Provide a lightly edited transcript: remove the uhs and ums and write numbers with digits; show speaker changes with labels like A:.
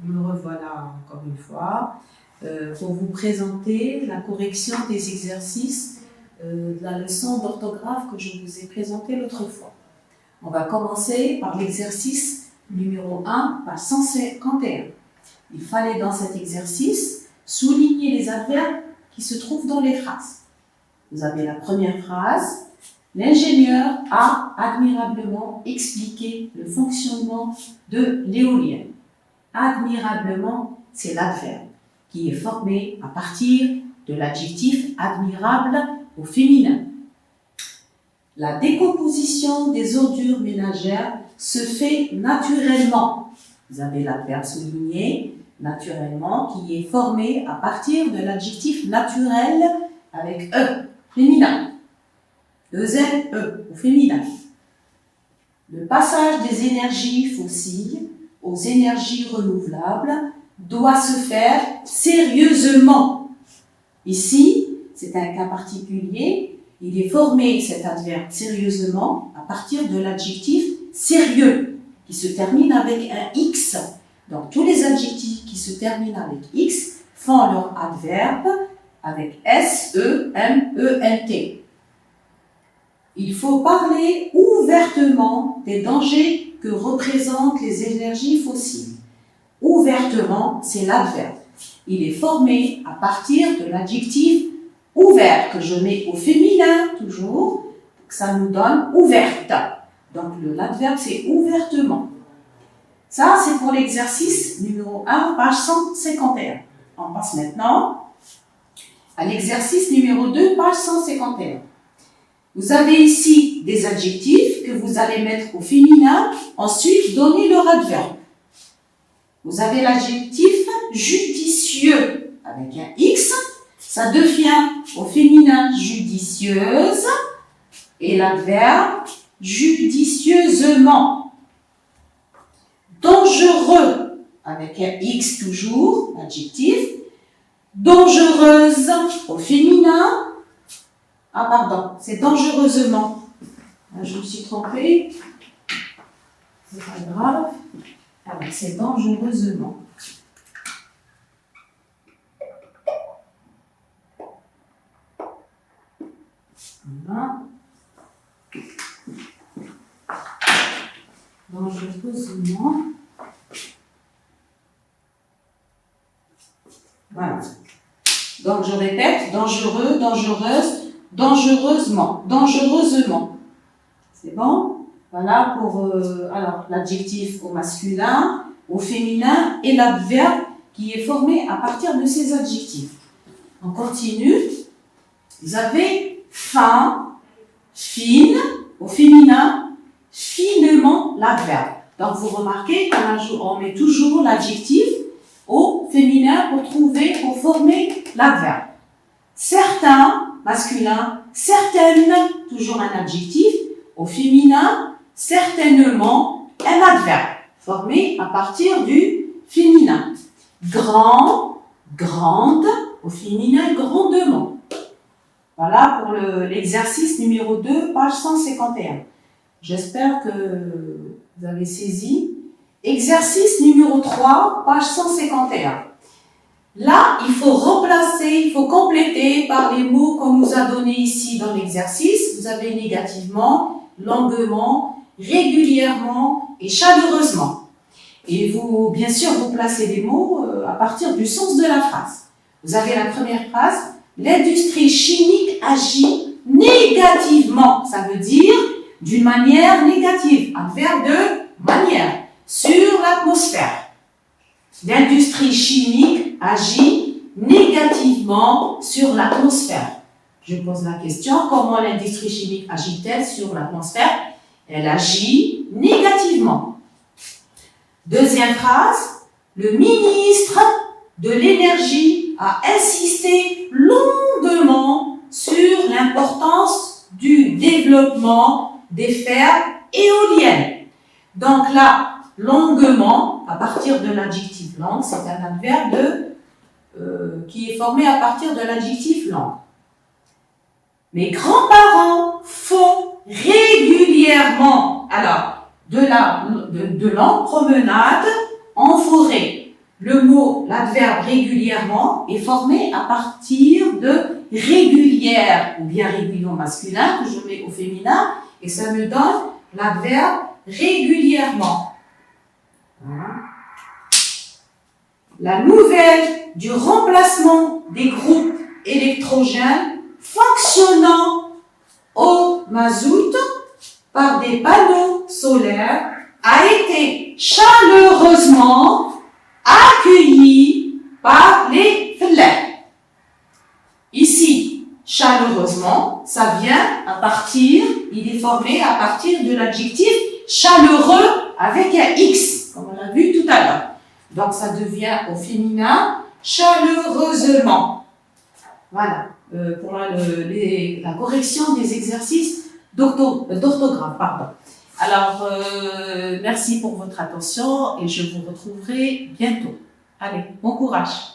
A: Me revoilà encore une fois pour vous présenter la correction des exercices de la leçon d'orthographe que je vous ai présentée l'autre fois. On va commencer par l'exercice numéro 1, page 151. Il fallait dans cet exercice souligner les adverbes qui se trouvent dans les phrases. Vous avez la première phrase. L'ingénieur a admirablement expliqué le fonctionnement de l'éolienne. Admirablement, c'est l'adverbe qui est formé à partir de l'adjectif admirable au féminin. La décomposition des ordures ménagères se fait naturellement. Vous avez l'adverbe souligné, naturellement, qui est formé à partir de l'adjectif naturel avec E, féminin. Deuxième E, au féminin. Le passage des énergies fossiles aux énergies renouvelables doit se faire sérieusement. Ici, c'est un cas particulier. Il est formé, cet adverbe sérieusement, à partir de l'adjectif sérieux, qui se termine avec un X. Donc, tous les adjectifs qui se terminent avec X font leur adverbe avec S, E, M, E, N, T. Il faut parler ouvertement des dangers que représentent les énergies fossiles. Ouvertement, c'est l'adverbe. Il est formé à partir de l'adjectif ouvert, que je mets au féminin toujours, ça nous donne ouverte. Donc l'adverbe, c'est ouvertement. Ça, c'est pour l'exercice numéro 1, page 151. On passe maintenant à l'exercice numéro 2, page 151. Vous avez ici des adjectifs que vous allez mettre au féminin, ensuite donner leur adverbe. Vous avez l'adjectif judicieux avec un X, ça devient au féminin judicieuse et l'adverbe judicieusement. Dangereux avec un X toujours, l'adjectif. Dangereuse au féminin. Ah pardon, c'est dangereusement. Je me suis trompée. C'est pas grave. Alors, c'est dangereusement. Voilà. Dangereusement. Voilà. Donc, je répète, dangereux, dangereuse, dangereusement, dangereusement. C'est bon? Voilà pour alors l'adjectif au masculin, au féminin et l'adverbe qui est formé à partir de ces adjectifs. On continue. Vous avez fin, fine, au féminin, finement l'adverbe. Donc vous remarquez qu'on met toujours l'adjectif au féminin pour former l'adverbe. Certains, masculin, certaines, toujours un adjectif, au féminin, certainement, un adverbe, formé à partir du féminin. Grand, grande, au féminin, grandement. Voilà pour l'exercice numéro 2, page 151. J'espère que vous avez saisi. Exercice numéro 3, page 151. Là, il faut remplacer, il faut compléter par les mots qu'on nous a donnés ici dans l'exercice. Vous avez négativement, longuement, régulièrement et chaleureusement. Et vous, bien sûr, vous placez des mots à partir du sens de la phrase. Vous avez la première phrase. L'industrie chimique agit négativement. Ça veut dire d'une manière négative. Adverbe de manière. Sur l'atmosphère. L'industrie chimique agit négativement sur l'atmosphère. Je pose la question, comment l'industrie chimique agit-elle sur l'atmosphère? Elle agit négativement. Deuxième phrase, le ministre de l'énergie a insisté longuement sur l'importance du développement des fermes éoliennes. Donc là, longuement, à partir de l'adjectif long, c'est un adverbe qui est formé à partir de l'adjectif long. Mes grands-parents font régulièrement, alors, de longues promenades en forêt. le mot, l'adverbe régulièrement est formé à partir de régulière, ou bien régulier au masculin, que je mets au féminin, et ça me donne l'adverbe régulièrement. Voilà. La nouvelle du remplacement des groupes électrogènes fonctionnant au mazout par des panneaux solaires a été chaleureusement accueilli par les fellahs. Ici, chaleureusement, ça vient à partir, il est formé à partir de l'adjectif chaleureux avec un X, comme on l'a vu tout à l'heure. Donc, ça devient au féminin chaleureusement. Voilà, pour la correction des exercices d'orthographe, pardon. Alors, merci pour votre attention et je vous retrouverai bientôt. Allez, bon courage.